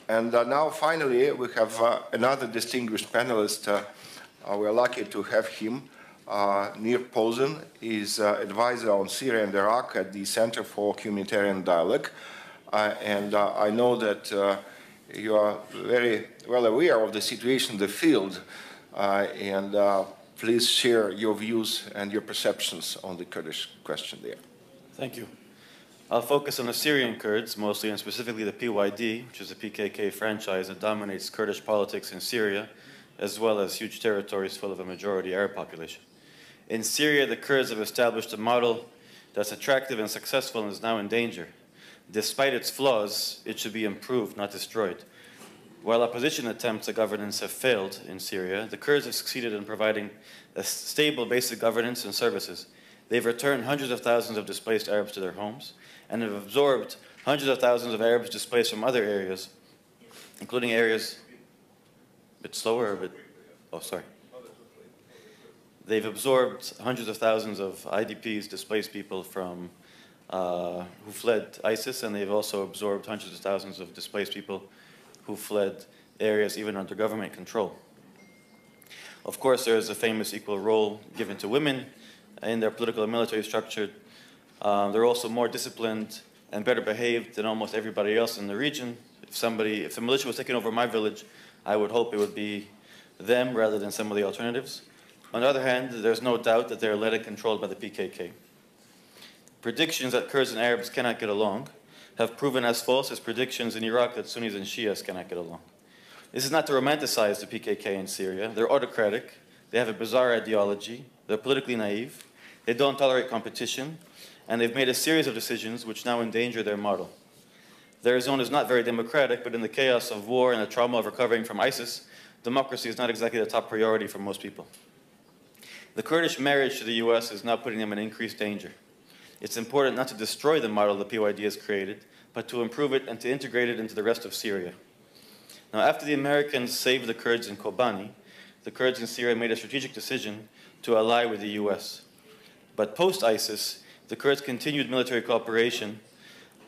And now, finally, we have another distinguished panelist. We're lucky to have him. Nir Rosen is advisor on Syria and Iraq at the Center for Humanitarian Dialogue. And I know that you are very well aware of the situation in the field. Please share your views and your perceptions on the Kurdish question there. Thank you. I'll focus on the Syrian Kurds mostly, and specifically the PYD, which is a PKK franchise that dominates Kurdish politics in Syria, as well as huge territories full of a majority Arab population. In Syria, the Kurds have established a model that's attractive and successful and is now in danger. Despite its flaws, it should be improved, not destroyed. While opposition attempts at governance have failed in Syria, the Kurds have succeeded in providing a stable basic governance and services. They've returned hundreds of thousands of displaced Arabs to their homes and have absorbed hundreds of thousands of Arabs displaced from other areas, including areas a bit slower, a bit, oh, sorry. They've absorbed hundreds of thousands of IDPs, displaced people from who fled ISIS, and they've also absorbed hundreds of thousands of displaced people who fled areas even under government control. Of course, there is a famous equal role given to women in their political and military structure. They're also more disciplined and better behaved than almost everybody else in the region. If the militia was taking over my village, I would hope it would be them rather than some of the alternatives. On the other hand, there's no doubt that they're led and controlled by the PKK. Predictions that Kurds and Arabs cannot get along have proven as false as predictions in Iraq that Sunnis and Shias cannot get along. This is not to romanticize the PKK in Syria. They're autocratic, they have a bizarre ideology, they're politically naive, they don't tolerate competition, and they've made a series of decisions which now endanger their model. Their zone is not very democratic, but in the chaos of war and the trauma of recovering from ISIS, democracy is not exactly the top priority for most people. The Kurdish marriage to the US is now putting them in increased danger. It's important not to destroy the model the PYD has created, but to improve it and to integrate it into the rest of Syria. Now, after the Americans saved the Kurds in Kobani, the Kurds in Syria made a strategic decision to ally with the US. But post-ISIS, the Kurds continued military cooperation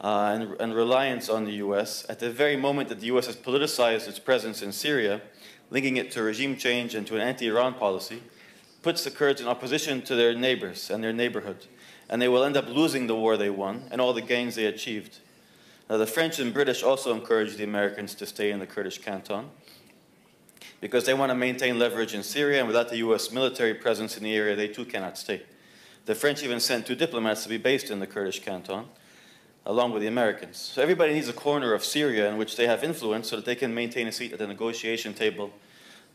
and reliance on the US at the very moment that the US has politicized its presence in Syria, linking it to regime change and to an anti-Iran policy, puts the Kurds in opposition to their neighbors and their neighborhood, and they will end up losing the war they won and all the gains they achieved. Now, the French and British also encouraged the Americans to stay in the Kurdish canton because they want to maintain leverage in Syria, and without the US military presence in the area, they too cannot stay. The French even sent 2 diplomats to be based in the Kurdish canton, along with the Americans. So everybody needs a corner of Syria in which they have influence so that they can maintain a seat at the negotiation table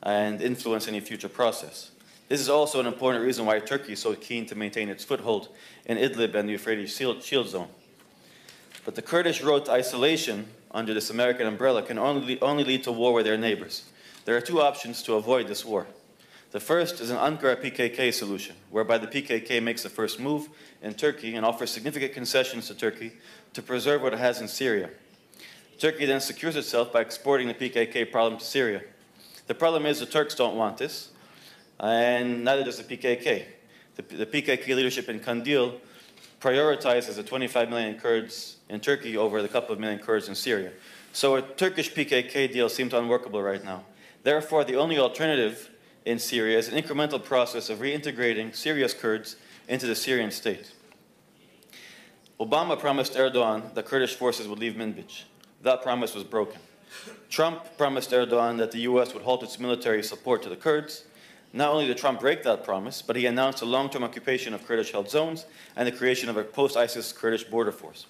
and influence any future process. This is also an important reason why Turkey is so keen to maintain its foothold in Idlib and the Euphrates Shield Zone. But the Kurdish road to isolation under this American umbrella can only lead to war with their neighbors. There are 2 options to avoid this war. The first is an Ankara-PKK solution, whereby the PKK makes the first move in Turkey and offers significant concessions to Turkey to preserve what it has in Syria. Turkey then secures itself by exporting the PKK problem to Syria. The problem is the Turks don't want this, and neither does the PKK. The PKK leadership in Kandil prioritizes the 25 million Kurds in Turkey over the couple of million Kurds in Syria. So a Turkish PKK deal seems unworkable right now. Therefore, the only alternative in Syria is an incremental process of reintegrating Syria's Kurds into the Syrian state. Obama promised Erdogan that Kurdish forces would leave Manbij. That promise was broken. Trump promised Erdogan that the US would halt its military support to the Kurds. Not only did Trump break that promise, but he announced a long-term occupation of Kurdish-held zones and the creation of a post-ISIS Kurdish border force.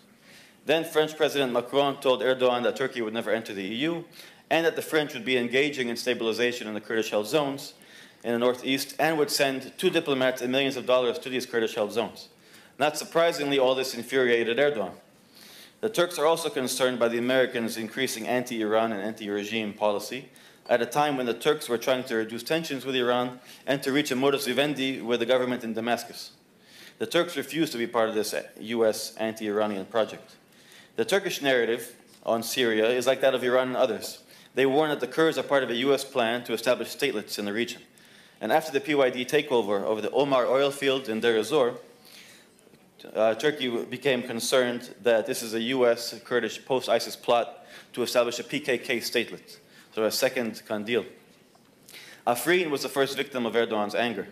Then French President Macron told Erdogan that Turkey would never enter the EU and that the French would be engaging in stabilization in the Kurdish-held zones in the northeast and would send 2 diplomats and millions of dollars to these Kurdish-held zones. Not surprisingly, all this infuriated Erdogan. The Turks are also concerned by the Americans' increasing anti-Iran and anti-regime policy at a time when the Turks were trying to reduce tensions with Iran and to reach a modus vivendi with the government in Damascus. The Turks refused to be part of this US anti-Iranian project. The Turkish narrative on Syria is like that of Iran and others. They warn that the Kurds are part of a US plan to establish statelets in the region. And after the PYD takeover of the Omar oil field in Deir ez-Zor, Turkey became concerned that this is a US Kurdish post-ISIS plot to establish a PKK statelet, so a second Kandil. Afrin was the first victim of Erdogan's anger.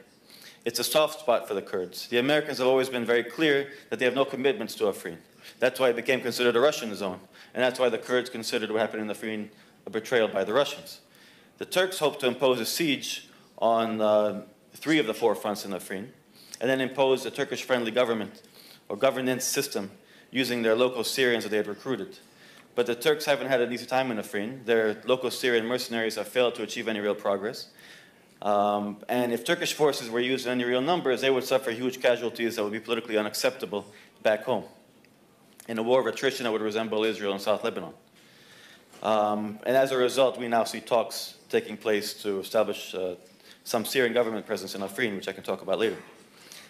It's a soft spot for the Kurds. The Americans have always been very clear that they have no commitments to Afrin. That's why it became considered a Russian zone, and that's why the Kurds considered what happened in Afrin a betrayal by the Russians. The Turks hoped to impose a siege on 3 of the 4 fronts in Afrin, and then impose a Turkish-friendly government or governance system using their local Syrians that they had recruited. But the Turks haven't had an easy time in Afrin. Their local Syrian mercenaries have failed to achieve any real progress. And if Turkish forces were used in any real numbers, they would suffer huge casualties that would be politically unacceptable back home, in a war of attrition that would resemble Israel and South Lebanon. And as a result, we now see talks taking place to establish some Syrian government presence in Afrin, which I can talk about later.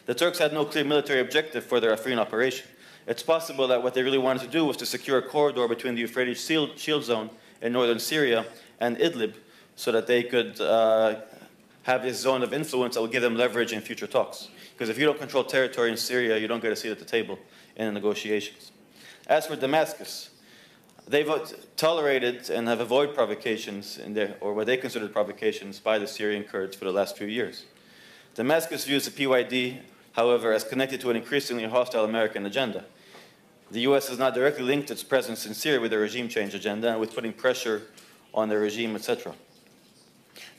The Turks had no clear military objective for their Afrin operation. It's possible that what they really wanted to do was to secure a corridor between the Euphrates Shield Zone in northern Syria and Idlib, so that they could have this zone of influence that will give them leverage in future talks. Because if you don't control territory in Syria, you don't get a seat at the table in the negotiations. As for Damascus, they've tolerated and have avoided provocations, or what they considered provocations, by the Syrian Kurds for the last few years. Damascus views the PYD, however, as connected to an increasingly hostile American agenda. The US has not directly linked its presence in Syria with the regime change agenda and with putting pressure on the regime, etc.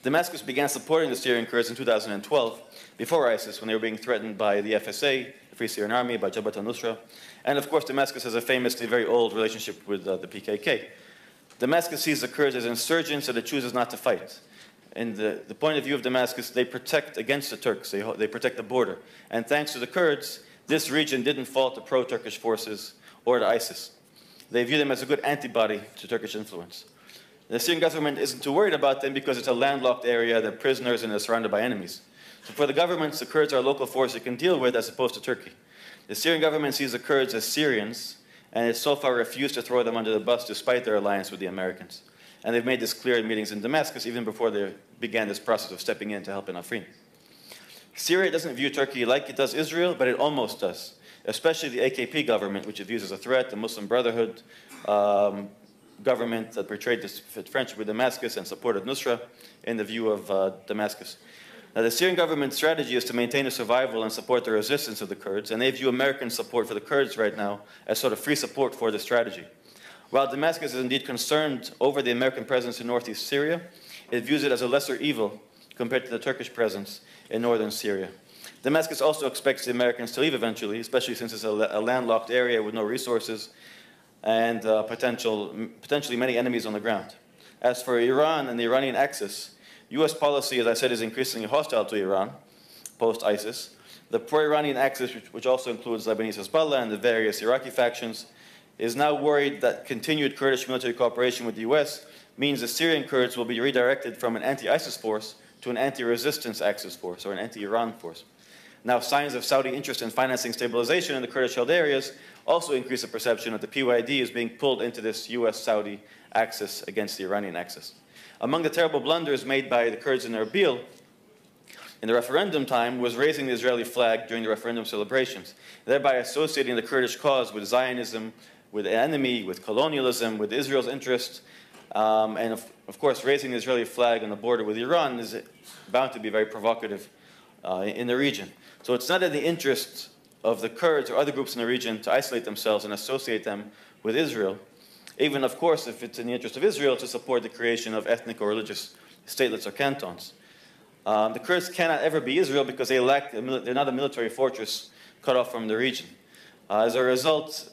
Damascus began supporting the Syrian Kurds in 2012, before ISIS, when they were being threatened by the FSA, the Free Syrian Army, by Jabhat al-Nusra. And of course, Damascus has a famously very old relationship with the PKK. Damascus sees the Kurds as insurgents that it chooses not to fight. In the point of view of Damascus, they protect against the Turks. They protect the border. And thanks to the Kurds, this region didn't fall to pro-Turkish forces or to ISIS. They view them as a good antibody to Turkish influence. The Syrian government isn't too worried about them because it's a landlocked area, they're prisoners, and they're surrounded by enemies. So for the governments, the Kurds are a local force it can deal with as opposed to Turkey. The Syrian government sees the Kurds as Syrians, and it's so far refused to throw them under the bus despite their alliance with the Americans. And they've made this clear in meetings in Damascus, even before they began this process of stepping in to help in Afrin. Syria doesn't view Turkey like it does Israel, but it almost does, especially the AKP government, which it views as a threat, the Muslim Brotherhood government that betrayed this friendship with Damascus and supported Nusra in the view of Damascus. Now, the Syrian government's strategy is to maintain the survival and support the resistance of the Kurds, and they view American support for the Kurds right now as sort of free support for the strategy. While Damascus is indeed concerned over the American presence in northeast Syria, it views it as a lesser evil compared to the Turkish presence in northern Syria. Damascus also expects the Americans to leave eventually, especially since it's a landlocked area with no resources and potentially many enemies on the ground. As for Iran and the Iranian axis, US policy, as I said, is increasingly hostile to Iran, post-ISIS. The pro-Iranian axis, which also includes Lebanese Hezbollah and the various Iraqi factions, is now worried that continued Kurdish military cooperation with the US means the Syrian Kurds will be redirected from an anti-ISIS force to an anti-resistance axis force, or an anti-Iran force. Now, signs of Saudi interest in financing stabilization in the Kurdish-held areas also increase the perception that the PYD is being pulled into this US-Saudi axis against the Iranian axis. Among the terrible blunders made by the Kurds in Erbil in the referendum time was raising the Israeli flag during the referendum celebrations, thereby associating the Kurdish cause with Zionism, with the enemy, with colonialism, with Israel's interest, and of course raising the Israeli flag on the border with Iran is bound to be very provocative in the region. So it's not in the interest of the Kurds or other groups in the region to isolate themselves and associate them with Israel, even of course if it's in the interest of Israel to support the creation of ethnic or religious statelets or cantons. The Kurds cannot ever be Israel because they're not a military fortress cut off from the region. As a result,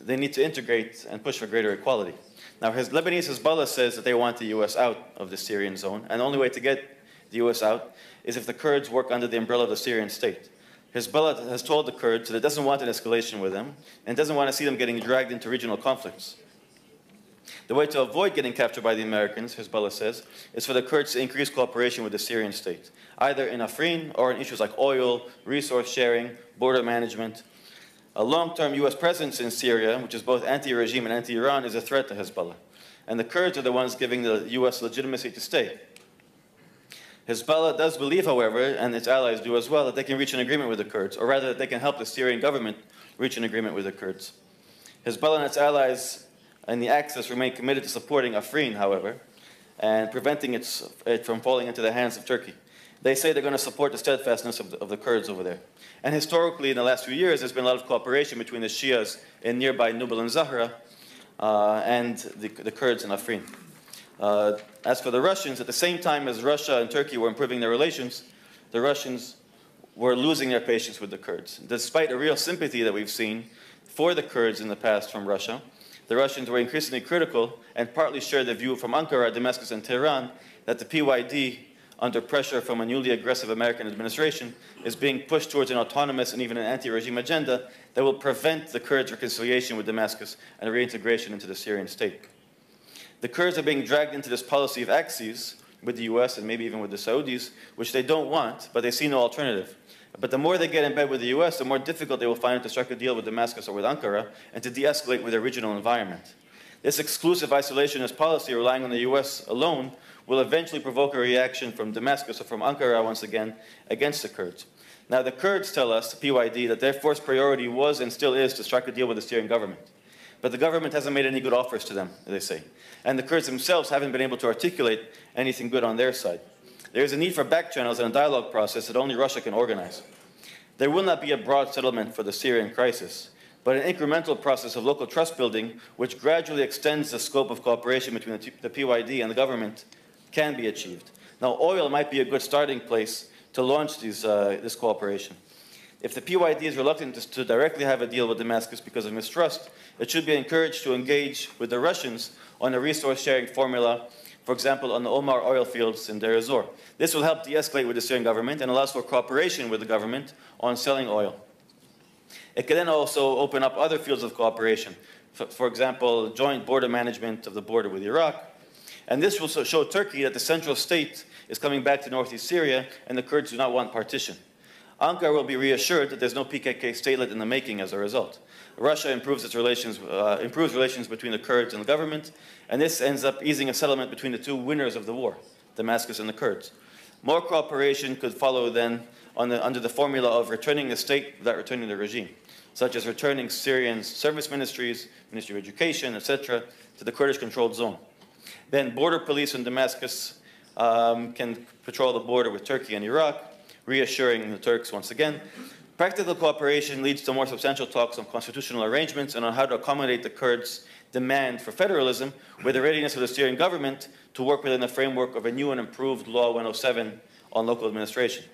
they need to integrate and push for greater equality. Now, Lebanese Hezbollah says that they want the US out of the Syrian zone, and the only way to get the US out is if the Kurds work under the umbrella of the Syrian state. Hezbollah has told the Kurds that it doesn't want an escalation with them, and doesn't want to see them getting dragged into regional conflicts. The way to avoid getting captured by the Americans, Hezbollah says, is for the Kurds to increase cooperation with the Syrian state, either in Afrin or in issues like oil, resource sharing, border management. A long-term US presence in Syria, which is both anti-regime and anti-Iran, is a threat to Hezbollah. And the Kurds are the ones giving the US legitimacy to stay. Hezbollah does believe, however, and its allies do as well, that they can reach an agreement with the Kurds, or rather that they can help the Syrian government reach an agreement with the Kurds. Hezbollah and its allies in the Axis remain committed to supporting Afrin, however, and preventing it from falling into the hands of Turkey. They say they're going to support the steadfastness of the Kurds over there. And historically, in the last few years, there's been a lot of cooperation between the Shias in nearby Nubal and Zahra and the Kurds in Afrin. As for the Russians, at the same time as Russia and Turkey were improving their relations, the Russians were losing their patience with the Kurds. Despite a real sympathy that we've seen for the Kurds in the past from Russia, the Russians were increasingly critical and partly shared the view from Ankara, Damascus, and Tehran that the PYD, under pressure from a newly aggressive American administration, is being pushed towards an autonomous and even an anti-regime agenda that will prevent the Kurds' reconciliation with Damascus and reintegration into the Syrian state. The Kurds are being dragged into this policy of axes with the US and maybe even with the Saudis, which they don't want, but they see no alternative. But the more they get in bed with the US, the more difficult they will find it to strike a deal with Damascus or with Ankara and to de-escalate with their regional environment. This exclusive isolationist policy, relying on the US alone, will eventually provoke a reaction from Damascus or from Ankara once again against the Kurds. Now, the Kurds tell us, the PYD, that their first priority was and still is to strike a deal with the Syrian government. But the government hasn't made any good offers to them, they say. And the Kurds themselves haven't been able to articulate anything good on their side. There is a need for back channels and a dialogue process that only Russia can organize. There will not be a broad settlement for the Syrian crisis, but an incremental process of local trust building which gradually extends the scope of cooperation between the PYD and the government can be achieved. Now, oil might be a good starting place to launch this cooperation. If the PYD is reluctant to directly have a deal with Damascus because of mistrust, it should be encouraged to engage with the Russians on a resource-sharing formula, for example, on the Omar oil fields in Deir ez-Zor. This will help de-escalate with the Syrian government and allows for cooperation with the government on selling oil. It can then also open up other fields of cooperation, for example, joint border management of the border with Iraq. And this will show Turkey that the central state is coming back to northeast Syria and the Kurds do not want partition. Ankara will be reassured that there's no PKK statelet in the making as a result. Russia improves relations between the Kurds and the government, and this ends up easing a settlement between the two winners of the war, Damascus and the Kurds. More cooperation could follow then under the formula of returning the state without returning the regime, such as returning Syrian service ministries, Ministry of Education, etc., to the Kurdish-controlled zone. Then border police in Damascus can patrol the border with Turkey and Iraq, reassuring the Turks once again. Practical cooperation leads to more substantial talks on constitutional arrangements and on how to accommodate the Kurds' demand for federalism with the readiness of the Syrian government to work within the framework of a new and improved Law 107 on local administration.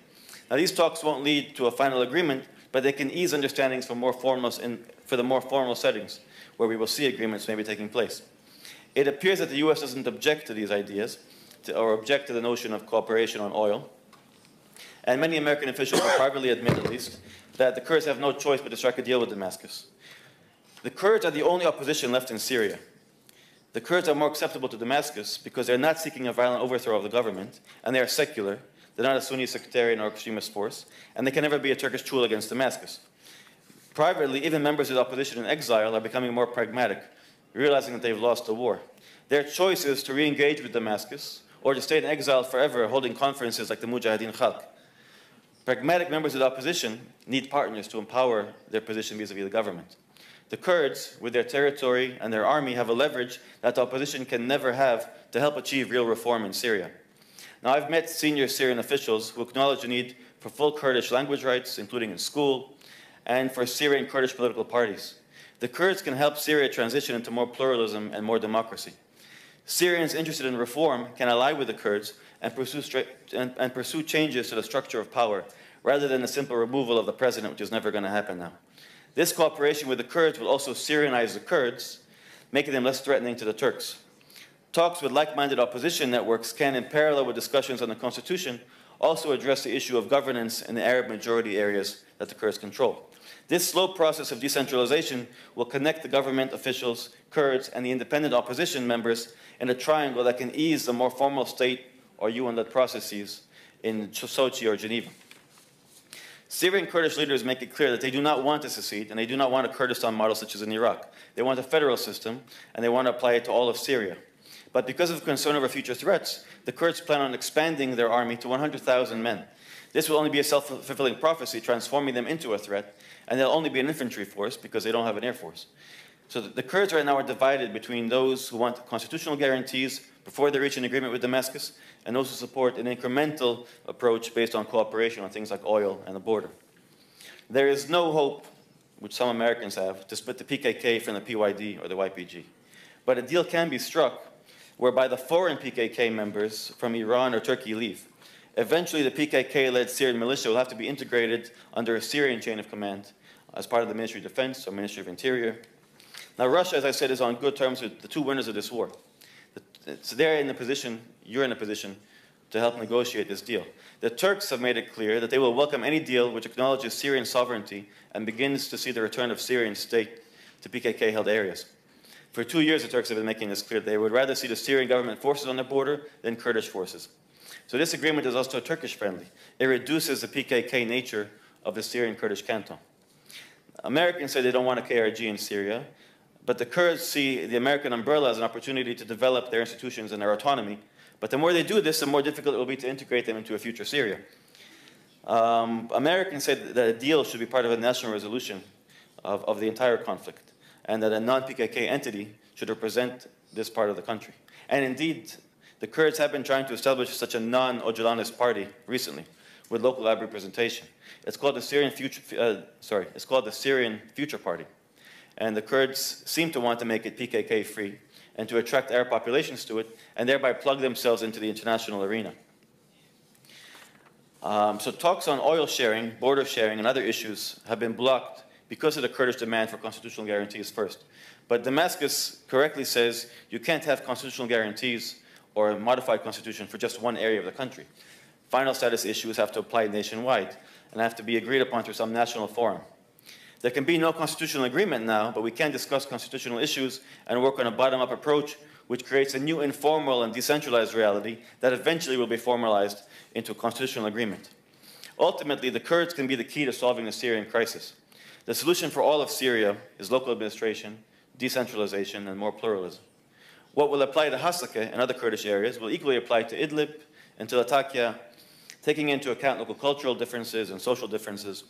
Now, these talks won't lead to a final agreement, but they can ease understandings for the more formal settings where we will see agreements maybe taking place. It appears that the US doesn't object to these ideas, or object to the notion of cooperation on oil. And many American officials will privately admit, at least, that the Kurds have no choice but to strike a deal with Damascus. The Kurds are the only opposition left in Syria. The Kurds are more acceptable to Damascus because they're not seeking a violent overthrow of the government, and they are secular. They're not a Sunni sectarian or extremist force, and they can never be a Turkish tool against Damascus. Privately, even members of the opposition in exile are becoming more pragmatic, realizing that they've lost the war. Their choice is to re-engage with Damascus or to stay in exile forever, holding conferences like the Mujahideen Khalq. Pragmatic members of the opposition need partners to empower their position vis-à-vis the government. The Kurds, with their territory and their army, have a leverage that the opposition can never have to help achieve real reform in Syria. Now, I've met senior Syrian officials who acknowledge the need for full Kurdish language rights, including in school, and for Syrian Kurdish political parties. The Kurds can help Syria transition into more pluralism and more democracy. Syrians interested in reform can ally with the Kurds and pursue changes to the structure of power, rather than the simple removal of the president, which is never going to happen now. This cooperation with the Kurds will also Syrianize the Kurds, making them less threatening to the Turks. Talks with like-minded opposition networks can, in parallel with discussions on the constitution, also address the issue of governance in the Arab majority areas that the Kurds control. This slow process of decentralization will connect the government officials, Kurds, and the independent opposition members in a triangle that can ease the more formal state or UN-led processes in Sochi or Geneva. Syrian Kurdish leaders make it clear that they do not want to secede, and they do not want a Kurdistan model such as in Iraq. They want a federal system, and they want to apply it to all of Syria. But because of concern over future threats, the Kurds plan on expanding their army to 100,000 men. This will only be a self-fulfilling prophecy, transforming them into a threat, and they'll only be an infantry force because they don't have an air force. So the Kurds right now are divided between those who want constitutional guarantees before they reach an agreement with Damascus, and those who support an incremental approach based on cooperation on things like oil and the border. There is no hope, which some Americans have, to split the PKK from the PYD or the YPG. But a deal can be struck whereby the foreign PKK members from Iran or Turkey leave. Eventually, the PKK-led Syrian militia will have to be integrated under a Syrian chain of command as part of the Ministry of Defense or Ministry of Interior. Now, Russia, as I said, is on good terms with the two winners of this war. So they're in a position, you're in a position, to help negotiate this deal. The Turks have made it clear that they will welcome any deal which acknowledges Syrian sovereignty and begins to see the return of Syrian state to PKK-held areas. For 2 years, the Turks have been making this clear. They would rather see the Syrian government forces on the border than Kurdish forces. So this agreement is also Turkish-friendly. It reduces the PKK nature of the Syrian Kurdish canton. Americans say they don't want a KRG in Syria, but the Kurds see the American umbrella as an opportunity to develop their institutions and their autonomy. But the more they do this, the more difficult it will be to integrate them into a future Syria. Americans say that a deal should be part of a national resolution of the entire conflict, and that a non-PKK entity should represent this part of the country. And indeed, the Kurds have been trying to establish such a non-Öcalanist party recently, with local lab representation. It's called the Syrian Future Party. And the Kurds seem to want to make it PKK-free and to attract Arab populations to it, and thereby plug themselves into the international arena. So talks on oil sharing, border sharing, and other issues have been blocked because of the Kurdish demand for constitutional guarantees first. But Damascus correctly says you can't have constitutional guarantees or a modified constitution for just one area of the country. Final status issues have to apply nationwide and have to be agreed upon through some national forum. There can be no constitutional agreement now, but we can discuss constitutional issues and work on a bottom-up approach which creates a new informal and decentralized reality that eventually will be formalized into a constitutional agreement. Ultimately, the Kurds can be the key to solving the Syrian crisis. The solution for all of Syria is local administration, decentralization, and more pluralism. What will apply to Hasaka and other Kurdish areas will equally apply to Idlib and to Latakia, taking into account local cultural differences and social differences.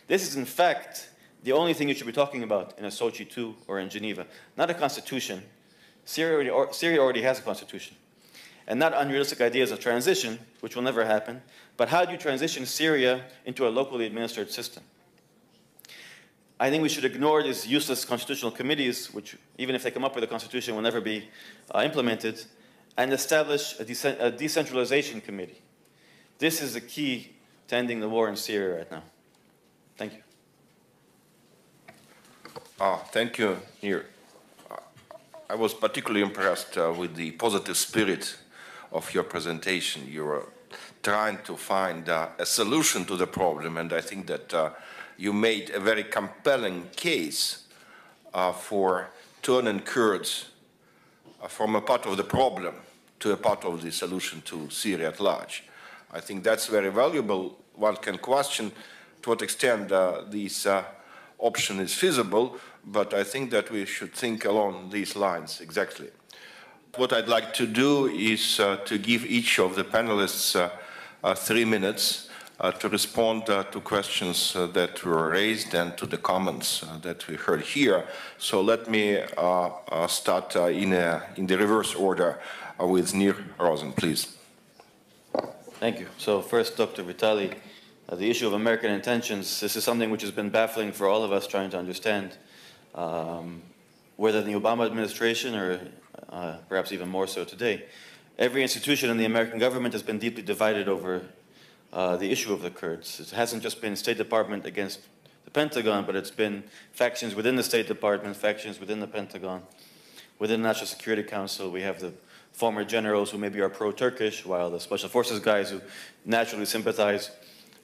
This is, in fact, the only thing you should be talking about in a Sochi II or in Geneva. Not a constitution. Syria already has a constitution. And not unrealistic ideas of transition, which will never happen, but how do you transition Syria into a locally administered system? I think we should ignore these useless constitutional committees, which, even if they come up with a constitution, will never be implemented, and establish a decentralization committee. This is the key to ending the war in Syria right now. Thank you. Thank you, Nir. I was particularly impressed with the positive spirit of your presentation. You were trying to find a solution to the problem, and I think that you made a very compelling case for turning Kurds from a part of the problem to a part of the solution to Syria at large. I think that's very valuable. One can question to what extent this option is feasible, but I think that we should think along these lines exactly. What I'd like to do is to give each of the panelists 3 minutes to respond to questions that were raised and to the comments that we heard here. So let me start in the reverse order with Nir Rosen, please. Thank you. So first, Dr. Valdai, the issue of American intentions, this is something which has been baffling for all of us trying to understand, whether in the Obama administration or perhaps even more so today. Every institution in the American government has been deeply divided over the issue of the Kurds. It hasn't just been State Department against the Pentagon, but it's been factions within the State Department, factions within the Pentagon. Within the National Security Council, we have the former generals who maybe are pro-Turkish, while the Special Forces guys who naturally sympathize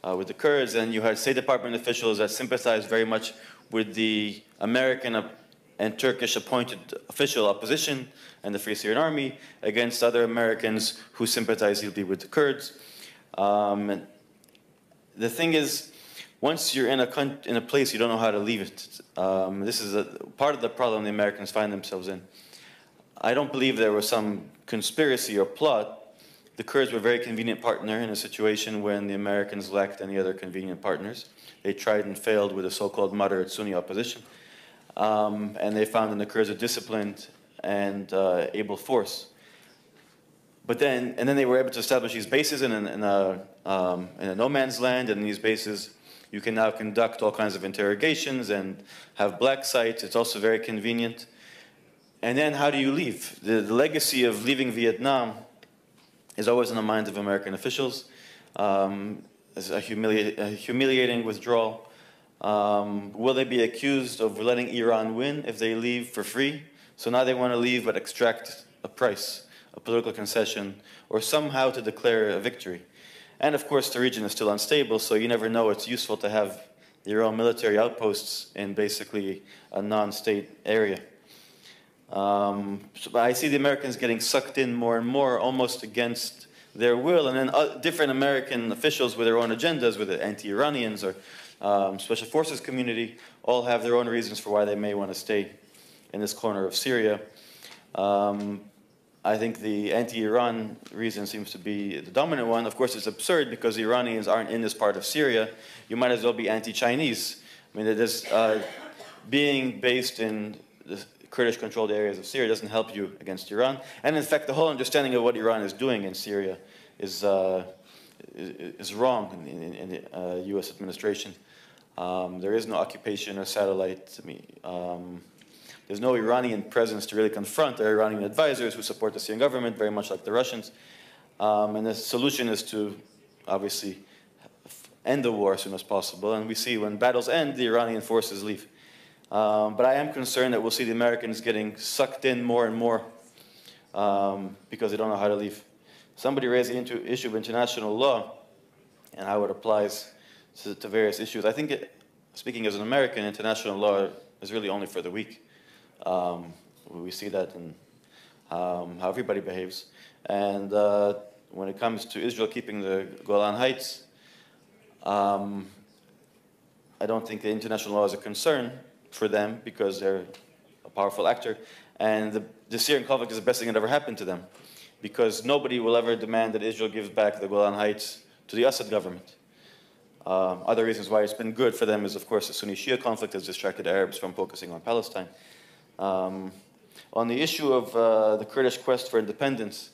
with the Kurds, and you had State Department officials that sympathize very much with the American and Turkish appointed official opposition and the Free Syrian Army against other Americans who sympathize deeply with the Kurds. The thing is, once you're in a place, you don't know how to leave it. This is part of the problem the Americans find themselves in. I don't believe there was some conspiracy or plot. The Kurds were a very convenient partner in a situation when the Americans lacked any other convenient partners. They tried and failed with the so-called moderate Sunni opposition. And they found in the Kurds a disciplined and able force. But then they were able to establish these bases in a no man's land, and in these bases you can now conduct all kinds of interrogations and have black sites. It's also very convenient. And then how do you leave? The legacy of leaving Vietnam is always in the minds of American officials. As a humiliating withdrawal. Will they be accused of letting Iran win if they leave for free? So now they want to leave but extract a price, a political concession, or somehow to declare a victory. And of course the region is still unstable, so you never know. It's useful to have your own military outposts in basically a non-state area. But I see the Americans getting sucked in more and more, almost against their will, and then different American officials with their own agendas, with the anti-Iranians or special forces community, all have their own reasons for why they may want to stay in this corner of Syria. I think the anti-Iran reason seems to be the dominant one. Of course, it's absurd because the Iranians aren't in this part of Syria. You might as well be anti-Chinese. I mean, it is, being based in the Kurdish-controlled areas of Syria doesn't help you against Iran. And in fact, the whole understanding of what Iran is doing in Syria is wrong in the U.S. administration. There is no occupation or satellite. I mean, there's no Iranian presence to really confront their Iranian advisors who support the Syrian government, very much like the Russians. And the solution is to, obviously, end the war as soon as possible. And we see when battles end, the Iranian forces leave. But I am concerned that we'll see the Americans getting sucked in more and more because they don't know how to leave. Somebody raised the issue of international law and how it applies to various issues. I think, speaking as an American, international law is really only for the weak. We see that in how everybody behaves. And when it comes to Israel keeping the Golan Heights, I don't think the international law is a concern for them because they're a powerful actor. And the Syrian conflict is the best thing that ever happened to them because nobody will ever demand that Israel gives back the Golan Heights to the Assad government. Other reasons why it's been good for them is, of course, the Sunni-Shia conflict has distracted Arabs from focusing on Palestine. On the issue of the Kurdish quest for independence,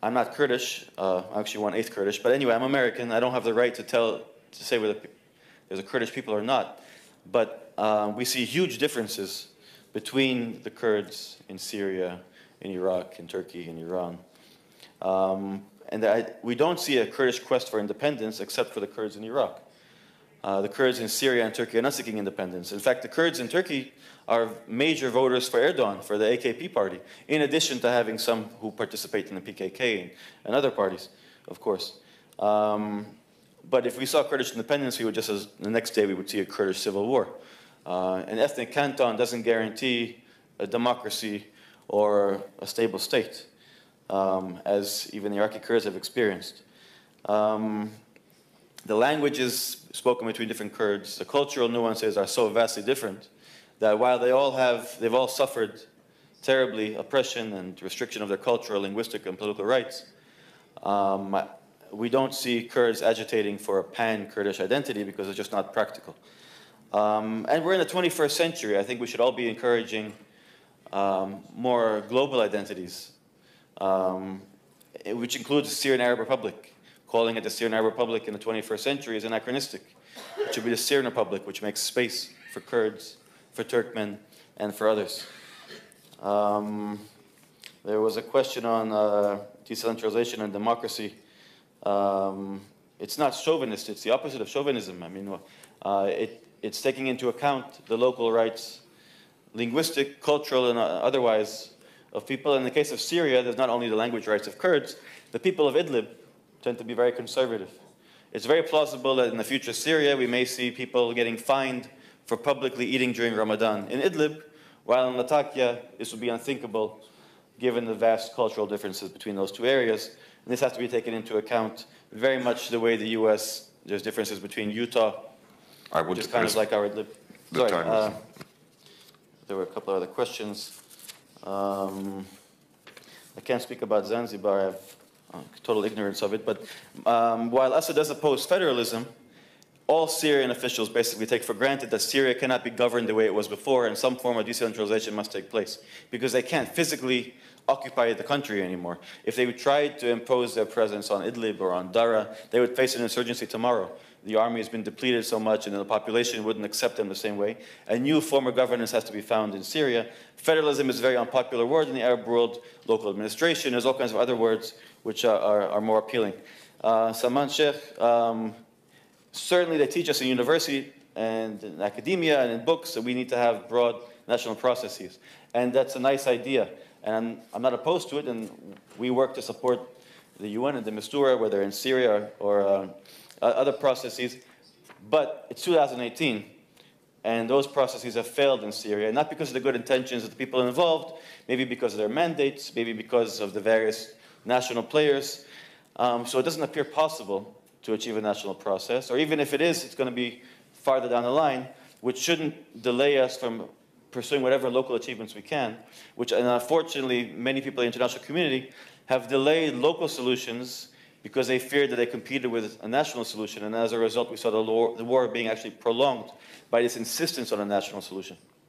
I'm not Kurdish. I'm actually 1/8 Kurdish. But anyway, I'm American. I don't have the right to say whether there's a Kurdish people or not. But we see huge differences between the Kurds in Syria, in Iraq, in Turkey, in Iran. And we don't see a Kurdish quest for independence except for the Kurds in Iraq. The Kurds in Syria and Turkey are not seeking independence. In fact, the Kurds in Turkey are major voters for Erdogan, for the AKP party, in addition to having some who participate in the PKK and other parties, of course. But if we saw Kurdish independence, we would the next day we would see a Kurdish civil war. An ethnic canton doesn't guarantee a democracy or a stable state, as even the Iraqi Kurds have experienced. The languages spoken between different Kurds, the cultural nuances are so vastly different that while they've all suffered terribly oppression and restriction of their cultural, linguistic, and political rights, we don't see Kurds agitating for a pan-Kurdish identity because it's just not practical. And we're in the 21st century. I think we should all be encouraging more global identities, which includes the Syrian Arab Republic. Calling it the Syrian Arab Republic in the 21st century is anachronistic. It should be the Syrian Republic, which makes space for Kurds, for Turkmen, and for others. There was a question on decentralization and democracy. It's not chauvinist, it's the opposite of chauvinism. I mean, it's taking into account the local rights, linguistic, cultural, and otherwise, of people. In the case of Syria, there's not only the language rights of Kurds, the people of Idlib tend to be very conservative. It's very plausible that in the future Syria, we may see people getting fined for publicly eating during Ramadan in Idlib, while in Latakia, this would be unthinkable given the vast cultural differences between those two areas. And this has to be taken into account very much the way the US, there's differences between Utah, which is kind of like our Idlib. Sorry, there were a couple of other questions. I can't speak about Zanzibar. I have total ignorance of it. But while Assad does oppose federalism, all Syrian officials basically take for granted that Syria cannot be governed the way it was before, and some form of decentralization must take place, because they can't physically occupy the country anymore. If they tried to impose their presence on Idlib or on Dara, they would face an insurgency tomorrow. The army has been depleted so much, and the population wouldn't accept them the same way. A new form of governance has to be found in Syria. Federalism is a very unpopular word in the Arab world. Local administration, there's all kinds of other words which are more appealing. Salman Sheikh, certainly they teach us in university and in academia and in books that we need to have broad national processes. And that's a nice idea. And I'm not opposed to it, and we work to support the UN and the Mistura, whether in Syria or other processes. But it's 2018, and those processes have failed in Syria, not because of the good intentions of the people involved, maybe because of their mandates, maybe because of the various national players. So it doesn't appear possible to achieve a national process, or even if it is, it's going to be farther down the line, which shouldn't delay us from pursuing whatever local achievements we can, which, and unfortunately, many people in the international community have delayed local solutions because they feared that they competed with a national solution, and as a result, we saw the war being actually prolonged by this insistence on a national solution.